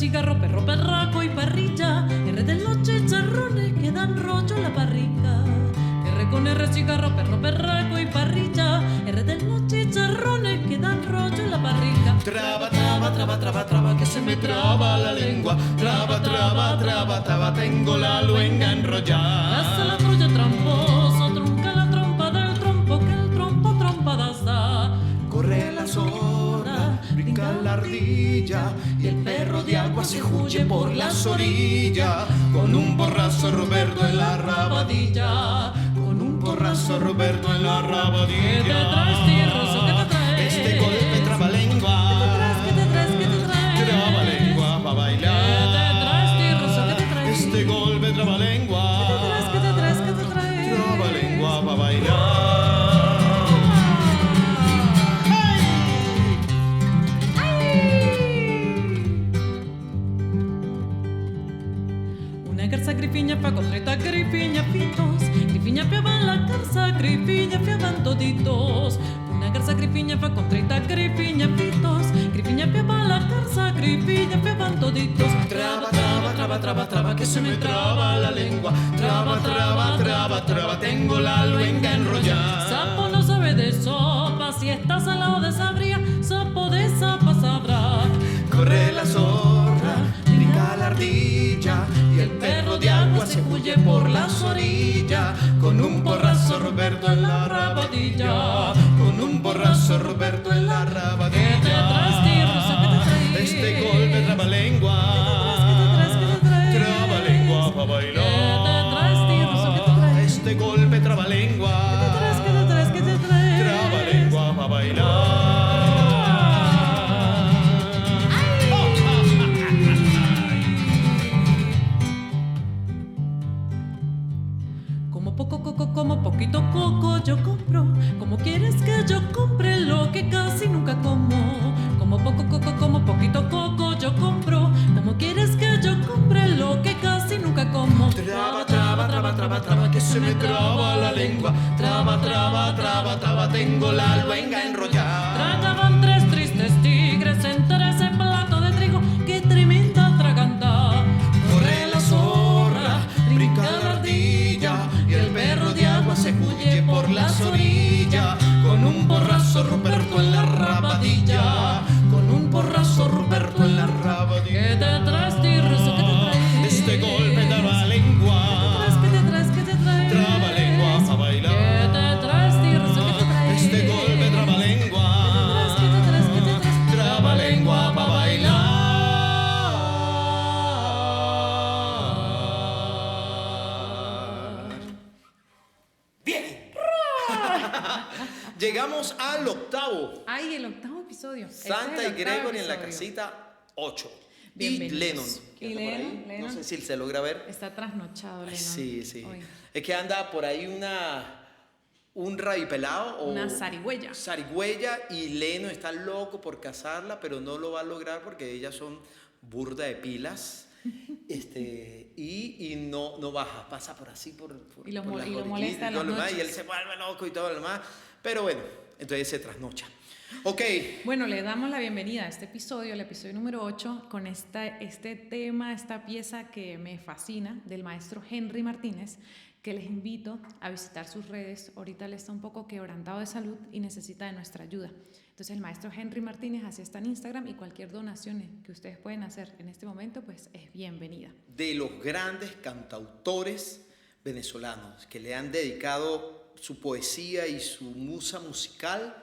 cigarro, perro, perraco y parrilla. R de los chicharrones que dan rollo en la barriga. R con R, cigarro, perro, perraco y parrilla. R de los chicharrones que dan rollo en la barriga. Traba, traba, traba, traba, traba, que se me traba la lengua. Traba, traba, traba, traba, tengo la luenga enrollada. Hace la troya tramposo, trunca la trompa del trompo, que el trompo trompadas da. Corre las horas, brinca la ardilla y el perro de agua se huye por las orillas. Con un borrazo Roberto en la rabadilla. Con un borrazo Roberto en la rabadilla. ¿Qué te traes, tierroso? ¿Qué te traes? Este golpe trabalengua. ¿Qué te traes? ¿Qué te traes? Trabalengua pa' bailar. ¿Qué te traes, tierroso? ¿Qué te traes? Este golpe trabalengua. ¿Qué te traes? ¿Qué te traes? Trabalengua pa' bailar. Una garza grifiña fa con 30 grifiña fitos. Grifiña fiaban la garza, grifiña fiaban toditos. Una garza grifiña fa con 30 grifiña fitos. Grifiña fiaban la garza, grifiña fiaban toditos. Traba, traba, traba, traba, traba, que se me traba la lengua. Traba, traba, traba, traba, tengo la luenga enrollada. Sapo no sabe de sopa, si estás al lado de sabría, sapo de sopa sabrá. Corre la zorra, brinca la ardilla y el perro de agua se huye por las orillas. Con un borrazo Roberto en la rabadilla. Con un borrazo Roberto en la rabadilla. ¿Qué te traes, tierroso? ¿Qué te traes? Este golpe trabalengua. ¿Qué te traes? ¿Qué te traes? Trabalengua pa' ¿Qué bailar. te traes, tierroso? ¿Qué te traes? Este golpe trabalengua. ¿Qué te traes? ¿Qué te traes? ¿Qué te traes? Trabalengua pa' bailar. Como poco coco, como poquito coco yo compro. Como quieres que yo compre lo que casi nunca como. Como poco coco, como poquito coco yo compro. Como quieres que yo compre lo que casi nunca como. Traba, traba, traba, traba, traba, que se me traba la lengua. Traba, traba, traba, traba, tengo la luenga enrollada. Tragaban 3 tristes tigres entre ese plato de trigo. ¡Qué tremenda traganda! Corre la zorra, brinca la ardilla y el perro de agua se huye por las orillas. Con un borrazo Roberto en la rabadilla. Con un borrazo Roberto en la rabadilla. ¿Qué te traes, tierroso? ¿Qué te traes? Este golpe trabalengua. ¿Qué te traes? ¿Qué te traes? Trabalengua pa' bailar. ¿Qué te traes, tierroso? ¿Qué te traes? Este golpe trabalengua. ¿Qué te traes? ¿Qué te traes? Trabalengua pa' bailar. Bien. Llegamos al octavo. Ay, el octavo episodio. Santa y Gregory en la casita 8. Y Bienvenidos. Lennon. que Y anda por ahí. Lennon. No sé si se logra ver. Está trasnochado, Lennon. Sí, sí. Hoy. Es que anda por ahí un rabipelado o Una zarigüeya. zarigüeya y Leno está loco por casarla, pero no lo va a lograr porque ellas son burda de pilas. Y no baja, pasa por así por Y lo por las molesta orillitas en y todo las lo demás, y él noches. se vuelve loco y todo lo demás. Pero bueno, entonces se trasnocha. Ok. Bueno, le damos la bienvenida a este episodio, el episodio número 8, con este tema, esta pieza que me fascina, del maestro Henry Martínez, que les invito a visitar sus redes. Ahorita él está un poco quebrantado de salud y necesita de nuestra ayuda. Entonces el maestro Henry Martínez así está en Instagram, y cualquier donación que ustedes pueden hacer en este momento pues es bienvenida. De los grandes cantautores venezolanos que le han dedicado su poesía y su musa musical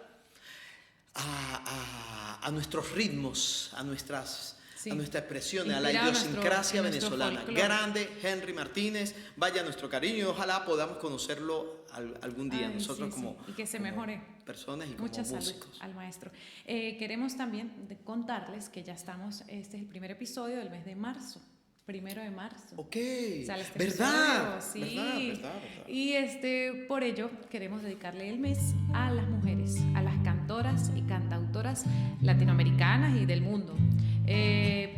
a nuestros ritmos, a nuestras expresiones, a la idiosincrasia venezolana. Grande Henry Martínez, vaya nuestro cariño y ojalá podamos conocerlo algún día. Ay, nosotros sí, como, y que se como mejore. personas y Mucha como salud músicos. al maestro. Queremos también contarles que ya estamos, este es el primer episodio del mes de marzo, 1 de marzo. Ok, Sale este ¿verdad? episodio, sí. ¿Verdad? Y por ello queremos dedicarle el mes a las mujeres, a las cantoras y cantautoras latinoamericanas y del mundo.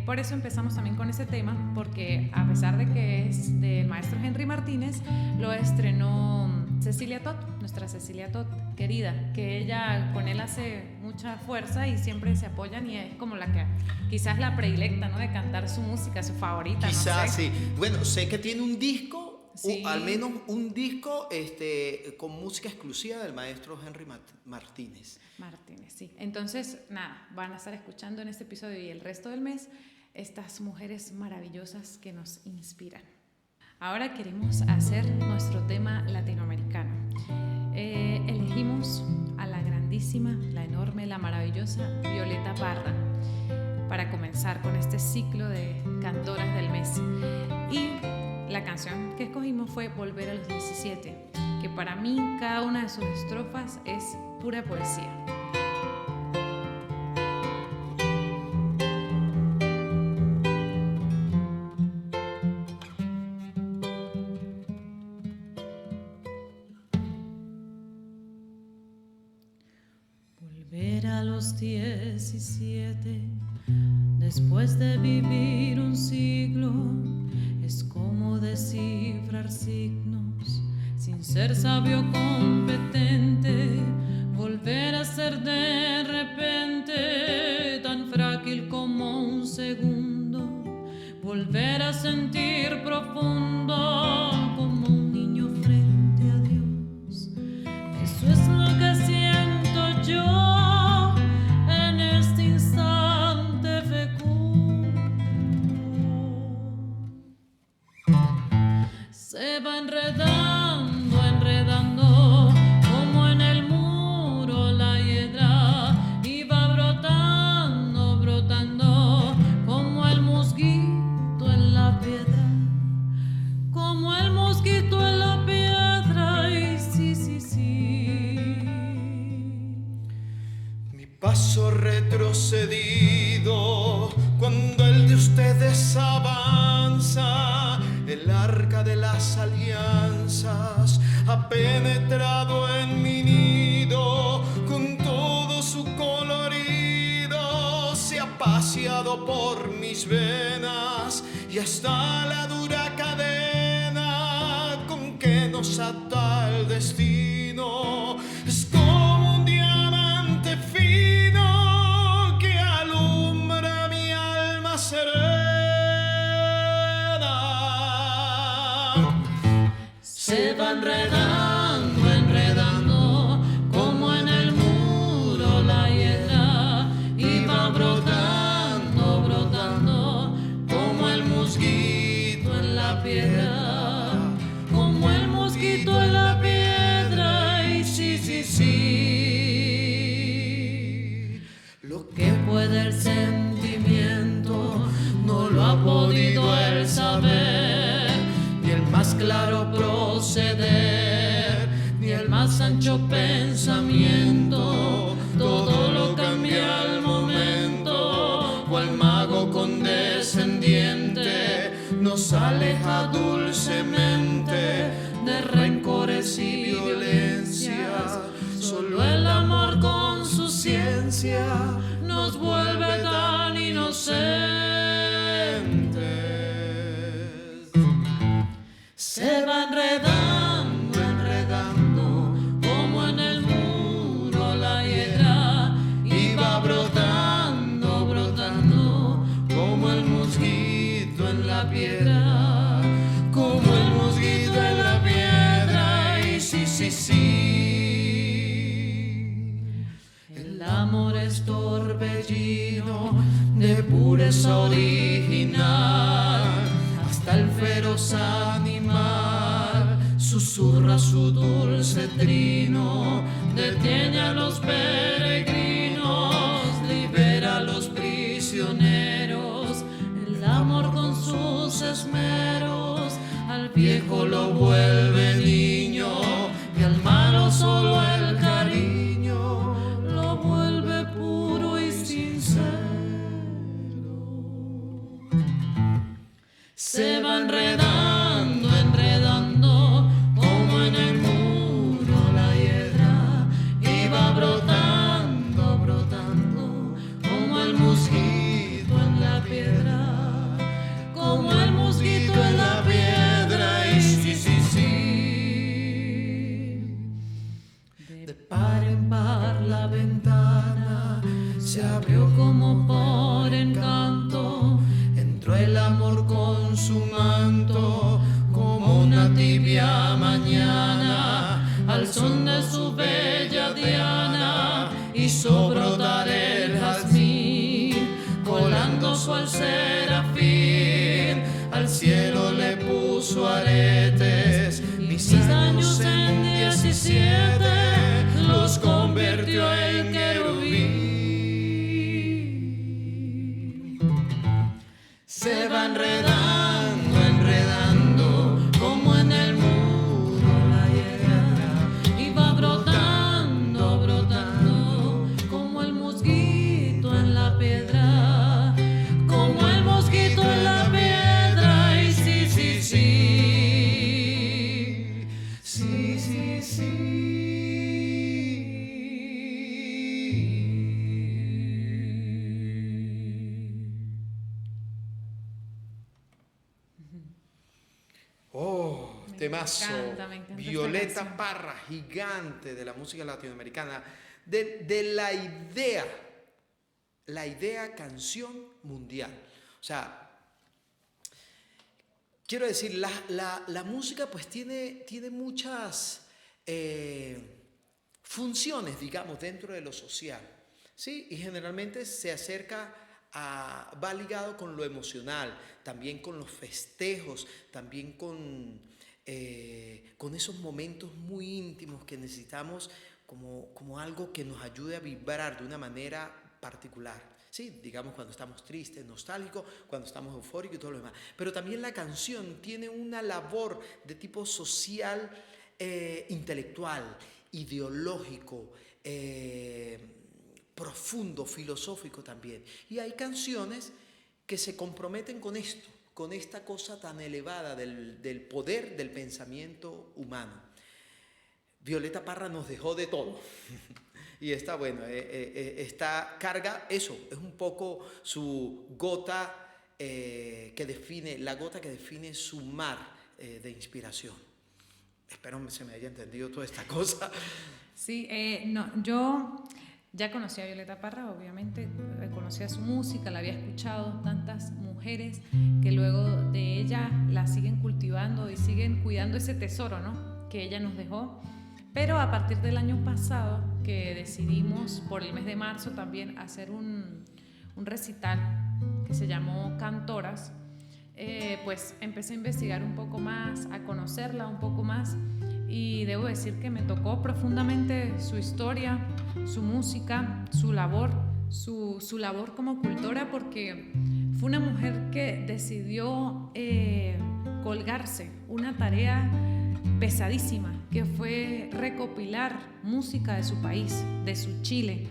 Por eso empezamos también con ese tema, porque a pesar de que es del maestro Henry Martínez, lo estrenó Cecilia Todd, nuestra Cecilia Todd querida, que ella con él hace mucha fuerza y siempre se apoyan, y es como la que quizás la predilecta, ¿no? De cantar su música, su favorita. Quizás no sé. sí. Bueno, sé que tiene un disco, Sí. al menos un disco con música exclusiva del maestro Henry Martínez. Martínez, sí. Entonces, nada, van a estar escuchando en este episodio y el resto del mes estas mujeres maravillosas que nos inspiran. Ahora queremos hacer nuestro tema latinoamericano. Elegimos a la grandísima, la enorme, la maravillosa Violeta Parra para comenzar con este ciclo de cantoras del mes. Y la canción que escogimos fue Volver a los 17, que para mí cada una de sus estrofas es pura poesía. Volver a los 17, después de vivir un siglo, es como descifrar signos sin ser sabio competente. Volver a ser de repente tan frágil como un segundo. Volver a sentir profundo como un niño frente a Dios. Eso es lo que siento yo en este instante fecundo. Se va enredando, enredando, como en el muro la hiedra, y va brotando, brotando, como el mosquito en la piedra, como el mosquito en la piedra, y sí, sí, sí. Mi paso retrocedido cuando el de ustedes avanza. El arca de las alianzas ha penetrado en mi nido con todo su colorido. Se ha paseado por mis venas y hasta la dura cadena con que nos ata el destino. Es como un diamante fino que alumbra mi alma serena. Se va enredando, enredando, como en el muro la hiedra, y va brotando, brotando, como el mosquito en la piedra, como el mosquito en la piedra, y sí, sí, sí. Lo que puede el sentimiento no lo ha podido el saber, ni el más claro proceder, ni el más ancho pensamiento. Todo lo cambia al momento, cual mago condescendiente nos aleja dulcemente de rencores y violencias. Solo el amor con su ciencia nos vuelve tan inocentes. Se va enredando, enredando, como en el muro la hiedra, y va brotando, brotando, como el mosquito en la piedra, como el mosquito en la piedra, y sí, sí, sí. El amor es torbellino de pureza original, hasta el feroz animal susurra su dulce trino, detiene a los peregrinos, libera a los prisioneros. El amor con sus esmeros al viejo lo vuelve niño, y al malo solo el cariño lo vuelve puro y sincero. Se va enredando, enredando, como en el muro la hiedra, y va brotando, brotando, como el mosquito en la piedra, como el mosquito en la piedra, y sí, sí, sí. mis años en 17 los convirtió en querubín. Se va enredando, enredando, como en el muro la hiedra, y va brotando, brotando, como el mosquito en la piedra, como el mosquito en la piedra. Y sí, sí, sí, sí, sí, sí. Oh, temazo. Me encanta Violeta esta canción. Parra, gigante de la música latinoamericana, de la idea canción mundial. O sea, quiero decir, la música pues tiene muchas funciones, digamos, dentro de lo social, ¿sí? Y generalmente se acerca va ligado con lo emocional, también con los festejos, también con esos momentos muy íntimos que necesitamos como algo que nos ayude a vibrar de una manera particular. Sí, digamos cuando estamos tristes, nostálgicos, cuando estamos eufóricos y todo lo demás. Pero también la canción tiene una labor de tipo social, intelectual, ideológico, profundo, filosófico también. Y hay canciones que se comprometen con esto, con esta cosa tan elevada del poder del pensamiento humano. Violeta Parra nos dejó de todo. Y está bueno, esta carga, eso, es un poco su gota la gota que define su mar de inspiración. Espero se me haya entendido toda esta cosa. Sí, no, yo ya conocía a Violeta Parra, obviamente, conocía su música, la había escuchado, tantas mujeres que luego de ella la siguen cultivando y siguen cuidando ese tesoro, ¿no?, que ella nos dejó. Pero a partir del año pasado, que decidimos por el mes de marzo también hacer un recital que se llamó Cantoras, pues empecé a investigar un poco más, a conocerla un poco más, y debo decir que me tocó profundamente su historia, su música, su labor como cultora, porque fue una mujer que decidió colgarse una tarea pesadísima, que fue recopilar música de su país, de su Chile.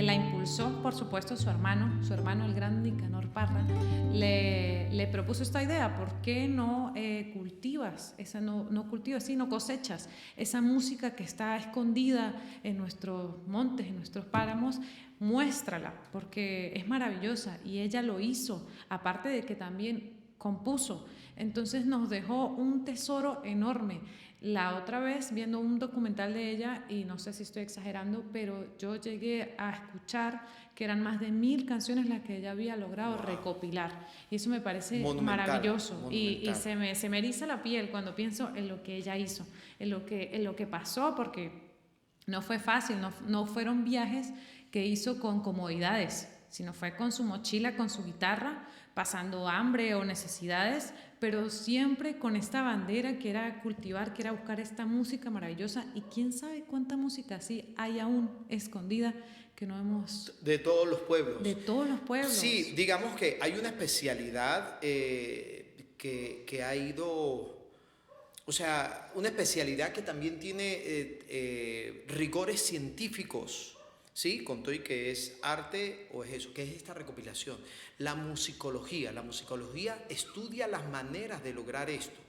La impulsó, por supuesto, su hermano el gran Nicanor Parra, le propuso esta idea: ¿por qué no cultivas, no cosechas esa música que está escondida en nuestros montes, en nuestros páramos? Muéstrala, porque es maravillosa. Y ella lo hizo, aparte de que también compuso. Entonces nos dejó un tesoro enorme. La otra vez, viendo un documental de ella, y no sé si estoy exagerando, pero yo llegué a escuchar que eran más de 1000 canciones las que ella había logrado recopilar. Y eso me parece maravilloso. Y se me eriza la piel cuando pienso en lo que ella hizo, en lo que pasó, porque no fue fácil, no fueron viajes que hizo con comodidades, sino fue con su mochila, con su guitarra, pasando hambre o necesidades, pero siempre con esta bandera que era cultivar, que era buscar esta música maravillosa. Y quién sabe cuánta música así hay aún escondida que no hemos... De todos los pueblos. De todos los pueblos. Sí, digamos que hay una especialidad que ha ido... O sea, una especialidad que también tiene rigores científicos, ¿sí? Con todo y que es arte, o es eso, que es esta recopilación. La musicología estudia las maneras de lograr esto.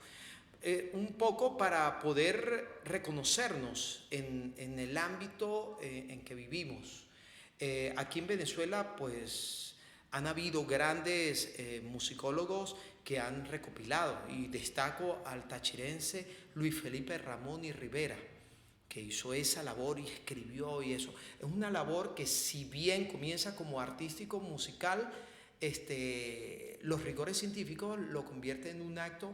Un poco para poder reconocernos en el ámbito en que vivimos. Aquí en Venezuela, pues, han habido grandes musicólogos que han recopilado, y destaco al tachirense Luis Felipe Ramón y Rivera, que hizo esa labor y escribió y eso. Es una labor que, si bien comienza como artístico musical, los rigores científicos lo convierten en un acto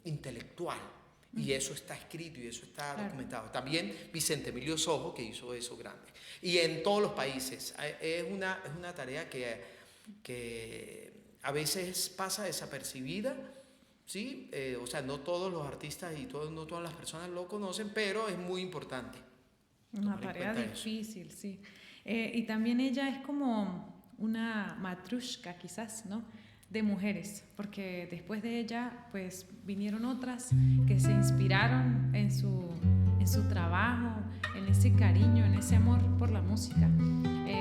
intelectual. Y eso está escrito y eso está documentado. También Vicente Emilio Sojo, que hizo eso grande. Y en todos los países. Es una tarea que a veces pasa desapercibida, ¿sí? O sea, no todos los artistas y no todas las personas lo conocen, pero es muy importante. Una tarea difícil, sí. Y también ella es como una matrushka, quizás, ¿no? De mujeres, porque después de ella, pues vinieron otras que se inspiraron en su trabajo, en ese cariño, en ese amor por la música.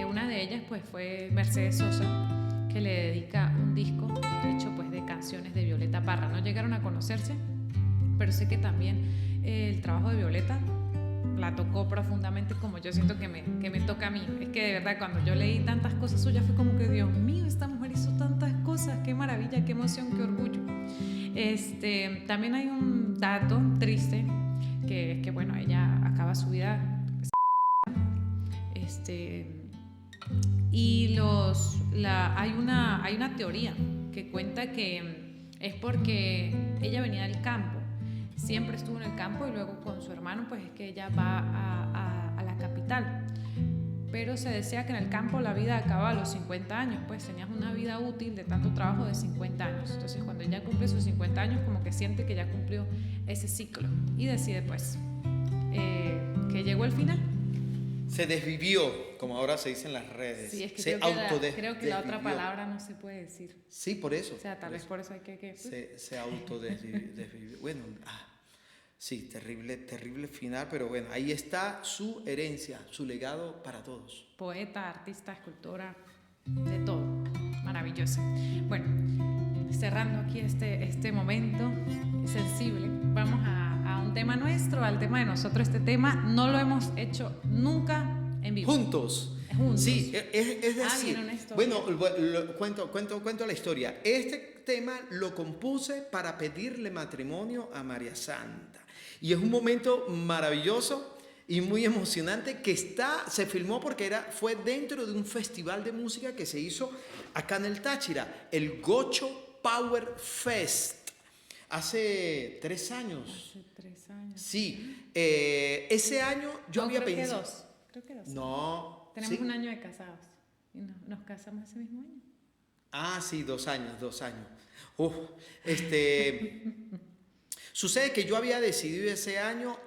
Una de ellas, pues, fue Mercedes Sosa, que le dedica un disco hecho, pues, de canciones de Violeta Parra. No llegaron a conocerse, pero sé que también el trabajo de Violeta la tocó profundamente, como yo siento que me toca a mí. Es que de verdad, cuando yo leí tantas cosas suyas, fue como que, Dios mío, esta mujer hizo tantas cosas, qué maravilla, qué emoción, qué orgullo. También hay un dato triste, que es que, bueno, ella acaba su vida, pues, y hay una teoría que cuenta que es porque ella venía del campo. Siempre estuvo en el campo y luego con su hermano, pues es que ella va a la capital. Pero se decía que en el campo la vida acaba a los 50 años, pues tenías una vida útil de tanto trabajo de 50 años. Entonces cuando ella cumple sus 50 años, como que siente que ya cumplió ese ciclo y decide, pues, que llegó el final. Se desvivió, como ahora se dice en las redes. Sí, es que se creo que la otra palabra no se puede decir. Sí, por eso. O sea, tal vez por eso hay que se autodesvivió. Bueno, sí, terrible final, pero bueno, ahí está su herencia, su legado para todos. Poeta, artista, escultora, de todo. Maravillosa. Bueno, cerrando aquí este momento sensible, vamos a un tema nuestro, al tema de nosotros. Este tema no lo hemos hecho nunca en vivo. Juntos. Sí, es decir, bueno, cuento la historia. Este tema lo compuse para pedirle matrimonio a María Santa. Y es un momento maravilloso y muy emocionante que se filmó porque fue dentro de un festival de música que se hizo acá en el Táchira, el Gocho Power Fest. Hace 3 años. Hace 3 años. Sí. Ese año yo había pensado. Creo que 2. No. Tenemos un año de casados. Y nos casamos ese mismo año. Ah, sí, 2 años. Sucede que yo había decidido ese año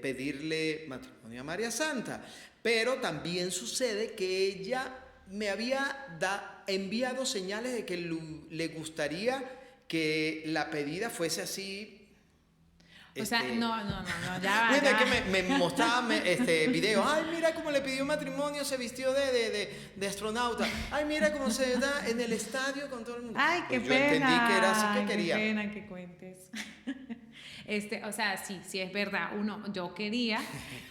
pedirle matrimonio a María Santa, pero también sucede que ella me había enviado señales de que le gustaría que la pedida fuese así. O sea, no, ya va. Bueno, es que me mostraba video. Ay, mira cómo le pidió matrimonio, se vistió de astronauta. Ay, mira cómo se da en el estadio con todo el mundo. Ay, qué pues pena. Yo entendí que era así que quería. Qué pena que cuentes. O sea, sí es verdad. Yo quería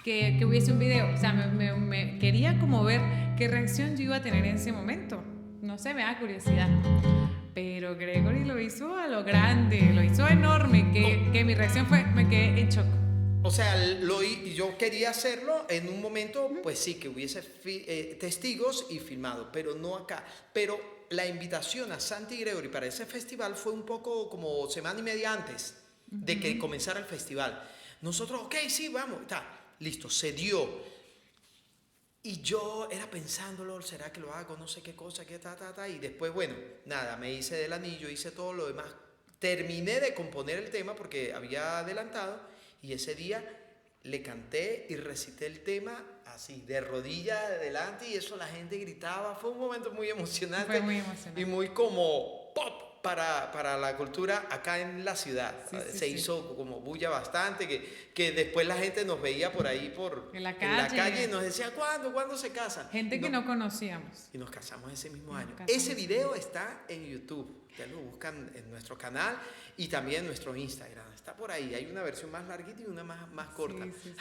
que hubiese un video. O sea, me quería como ver qué reacción yo iba a tener en ese momento. No sé, me da curiosidad. Pero Gregory lo hizo a lo grande, lo hizo enorme, que mi reacción fue, me quedé en shock. O sea, yo quería hacerlo en un momento, pues sí, que hubiese testigos y filmado, pero no acá. Pero la invitación a Santi Gregory para ese festival fue un poco como semana y media antes de que comenzara el festival. Nosotros, ok, sí, vamos, listo, se dio. Y yo era pensándolo, ¿será que lo hago? No sé qué cosa, y después, bueno, nada, me hice del anillo, hice todo lo demás. Terminé de componer el tema porque había adelantado y ese día le canté y recité el tema así, de rodillas de delante y eso la gente gritaba. Fue un momento muy emocionante. Fue muy emocionante. Y muy como pop para la cultura acá en la ciudad. Se hizo como bulla bastante, que después la gente nos veía por ahí en la calle y nos decía, ¿cuándo se casan? Gente que no conocíamos. Y nos casamos ese mismo año. Ese video está en YouTube. Ustedes lo buscan en nuestro canal y también en nuestro Instagram. Está por ahí. Hay una versión más larguita y una más corta. Sí.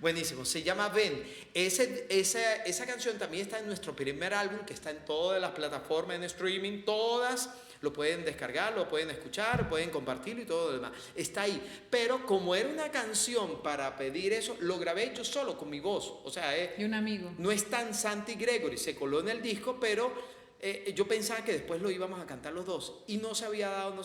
Buenísimo. Se llama Ven. Esa canción también está en nuestro primer álbum, que está en todas las plataformas en streaming. Todas lo pueden descargar, lo pueden escuchar, pueden compartirlo y todo lo demás. Está ahí. Pero como era una canción para pedir eso, lo grabé yo solo con mi voz. O sea, y un amigo. No es tan Santi Gregory. Se coló en el disco, pero yo pensaba que después lo íbamos a cantar los dos y no se había dado.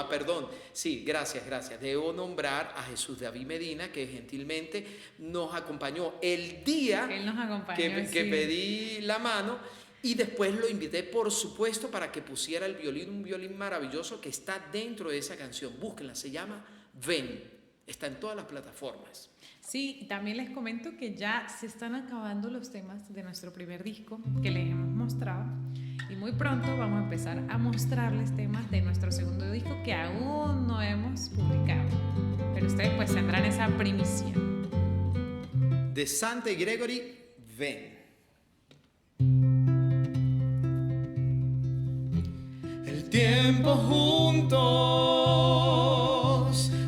Perdón, sí, gracias. Debo nombrar a Jesús David Medina, que gentilmente nos acompañó el día Él nos acompañó, que pedí la mano, Y después lo invité, por supuesto, para que pusiera el violín, un violín maravilloso que está dentro de esa canción. Búsquenla, se llama Ven. Está en todas las plataformas. Sí, y también les comento que ya se están acabando los temas de nuestro primer disco que les hemos mostrado. Y muy pronto vamos a empezar a mostrarles temas de nuestro segundo disco que aún no hemos publicado. Pero ustedes pues tendrán esa primicia. De Sante Gregory, Ven. El tiempo juntos,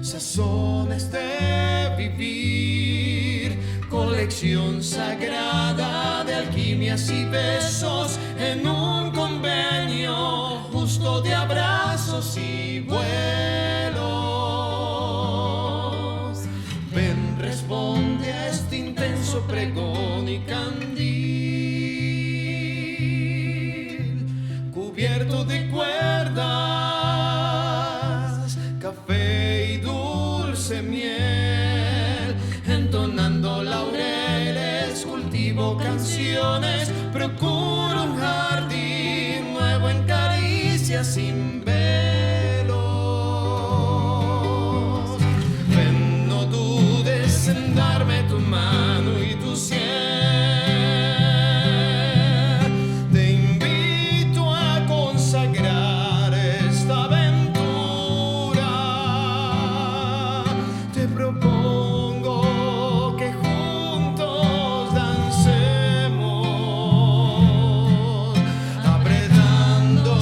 sazones de vivir, colección sagrada de alquimias y besos en un convenio justo de abrazos y vuelos. Ven, responde a este intenso pregón y candil, cubierto de cuerdas, café y dulce miel, entonando laureles, cultivo canciones, procuro un jardín nuevo en caricias sin velos. Ven, no dudes en darme tu mano y tu cielo. Te invito a consagrar esta aventura. Te propongo que juntos dancemos, apretando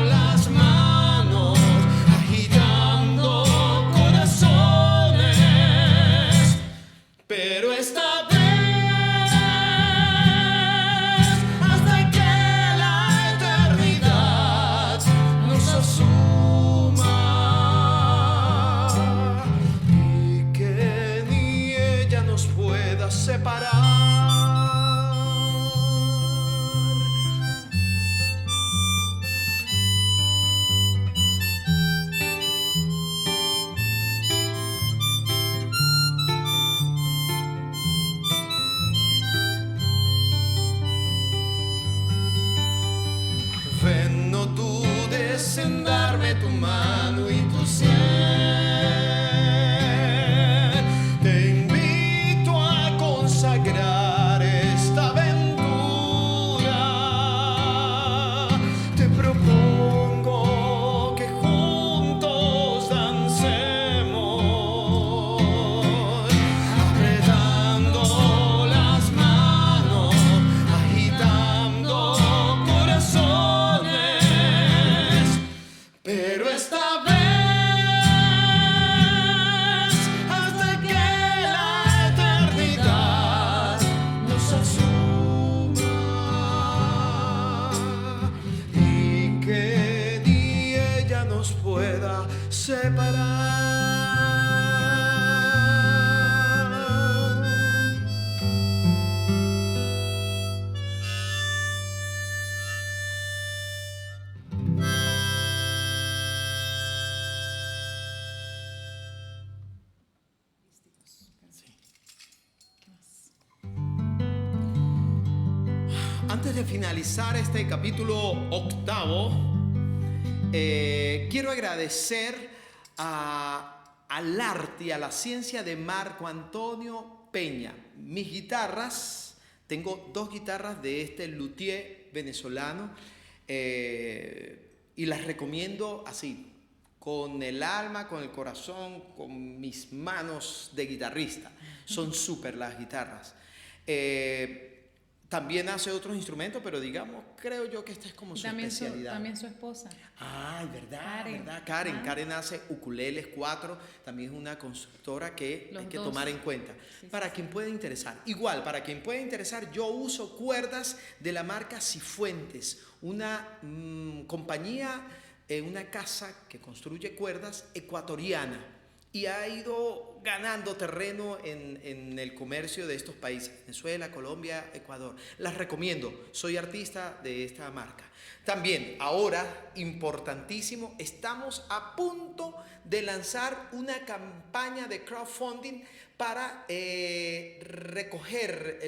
las manos, agitando corazones. Pero esta vez, hasta que la eternidad nos asuma y que ni ella nos pueda separar. Ven, no dudes en darme tu mano y tu cielo. Te invito a consagrar esta aventura. Te propongo que juntos dancemos, apretando las manos, agitando corazones. Pero esta vez, hasta que la eternidad nos asuma y que ni ella nos pueda separar. Antes de finalizar este capítulo octavo, quiero agradecer al arte y a la ciencia de Marco Antonio Peña. Mis guitarras, tengo 2 guitarras de este luthier venezolano y las recomiendo así, con el alma, con el corazón, con mis manos de guitarrista. Son súper las guitarras. También hace otros instrumentos, pero digamos, creo yo que esta es como su especialidad. También su esposa. Ay, verdad, Karen. ¿verdad? Karen. Karen hace ukuleles 4, también es una constructora que Los hay que dos. tomar en cuenta. Sí, Para sí, quien pueda interesar. Igual, para quien pueda interesar, yo uso cuerdas de la marca Cifuentes, una compañía, una casa que construye cuerdas ecuatoriana. Y ha ido ganando terreno en el comercio de estos países, Venezuela, Colombia, Ecuador. Las recomiendo, soy artista de esta marca. También, ahora, importantísimo, estamos a punto de lanzar una campaña de crowdfunding para recoger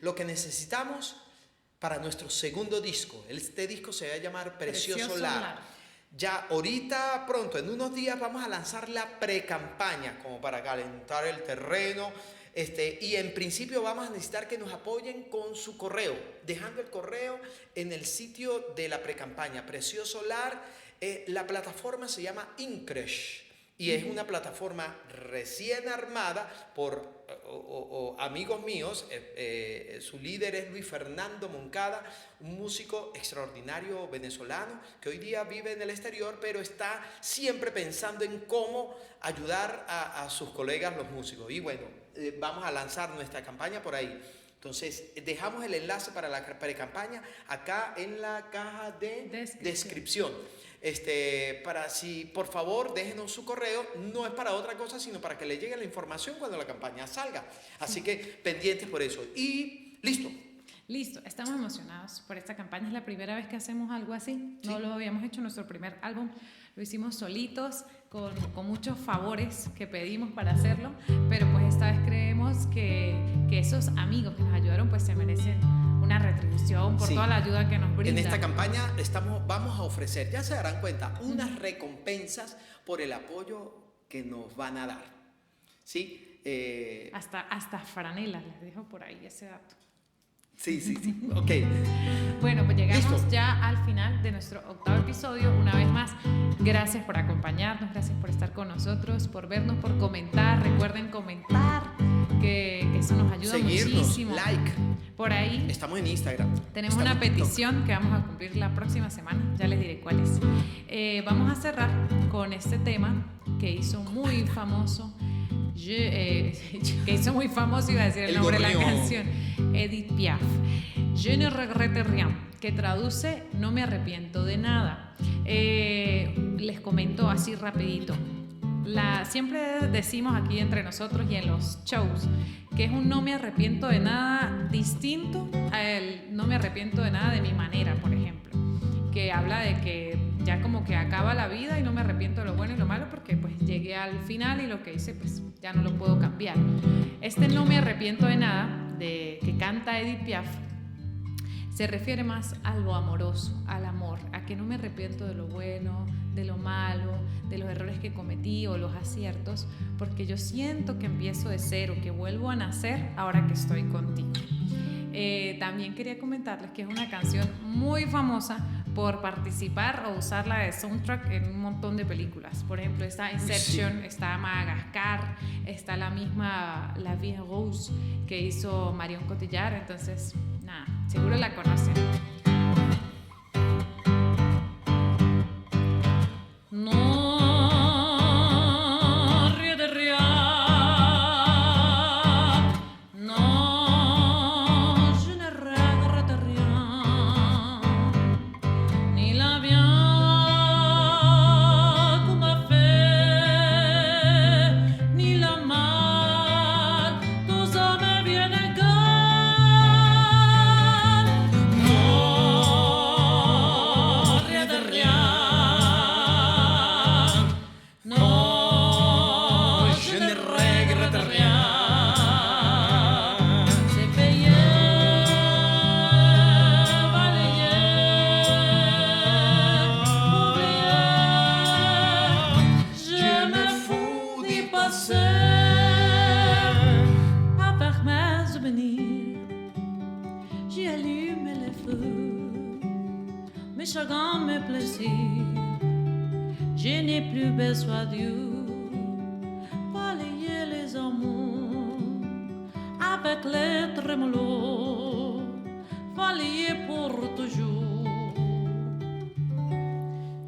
lo que necesitamos para nuestro segundo disco. Este disco se va a llamar Precioso Precioso Lar. Ya ahorita, pronto, en unos días vamos a lanzar la pre-campaña como para calentar el terreno. Y en principio vamos a necesitar que nos apoyen con su correo, dejando el correo en el sitio de la pre-campaña. Precioso Lar, la plataforma se llama Incresh y es una plataforma recién armada por amigos míos. Su líder es Luis Fernando Moncada, un músico extraordinario venezolano que hoy día vive en el exterior, pero está siempre pensando en cómo ayudar a sus colegas los músicos. Y bueno, vamos a lanzar nuestra campaña por ahí. Entonces, dejamos el enlace para la pre-campaña acá en la caja de descripción. Por favor, déjenos su correo. No es para otra cosa, sino para que le llegue la información cuando la campaña salga. Así que pendientes por eso. Y listo. Listo, estamos emocionados por esta campaña. Es la primera vez que hacemos algo así. No lo habíamos hecho en nuestro primer álbum. Lo hicimos solitos, con muchos favores que pedimos para hacerlo. Pero pues esta vez creemos que esos amigos que nos ayudaron pues se merecen una retribución por toda la ayuda que nos brindan. En esta campaña vamos a ofrecer, ya se darán cuenta, unas recompensas por el apoyo que nos van a dar. ¿Sí? Hasta franelas, les dejo por ahí ese dato. Sí. Ok. Bueno, pues llegamos ¿Listo? ya al final de nuestro 8º episodio. Una vez más, gracias por acompañarnos, gracias por estar con nosotros, por vernos, por comentar. Recuerden comentar, que eso nos ayuda muchísimo. Like. Por ahí estamos en Instagram. Tenemos una petición que vamos a cumplir la próxima semana. Ya les diré cuál es. Vamos a cerrar con este tema que hizo muy famoso. Iba a decir el nombre de la canción, Edith Piaf, Je ne regrette rien, que traduce no me arrepiento de nada. Les comento así rapidito. Siempre decimos aquí entre nosotros y en los shows que es un no me arrepiento de nada distinto al no me arrepiento de nada de mi manera, por ejemplo, que habla de que ya como que acaba la vida y no me arrepiento de lo bueno y lo malo porque pues llegué al final y lo que hice pues ya no lo puedo cambiar. Este no me arrepiento de nada que canta Edith Piaf se refiere más a lo amoroso, al amor, a que no me arrepiento de lo bueno, de lo malo, de los errores que cometí o los aciertos, porque yo siento que empiezo de cero, que vuelvo a nacer ahora que estoy contigo. También quería comentarles que es una canción muy famosa por participar o usarla de soundtrack en un montón de películas. Por ejemplo, está Inception, está Madagascar, está la misma La Vie en Rose que hizo Marion Cotillard. Entonces, nada, seguro la conocen. Je n'ai plus besoin Dieu, balayer les amours avec les trémolos, balayer pour toujours.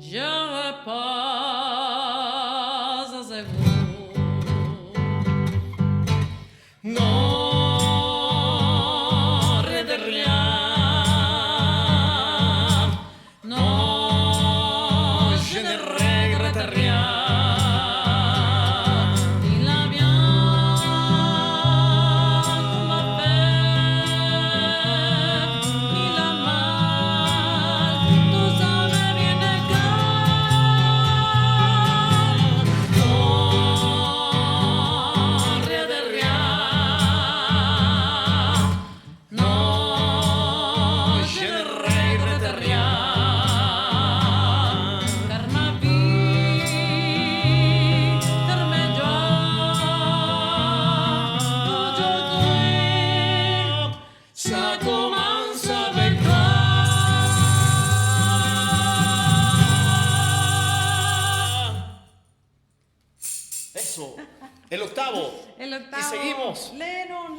Je repasse à zéro. Non, rien de rien. No Eso. El octavo. El octavo. Y seguimos. Lennon.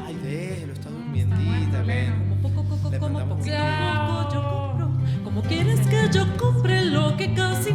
Ay, déjelo, está durmiendita, Lennon. Le mandamos un Como quieres que yo compre lo que casi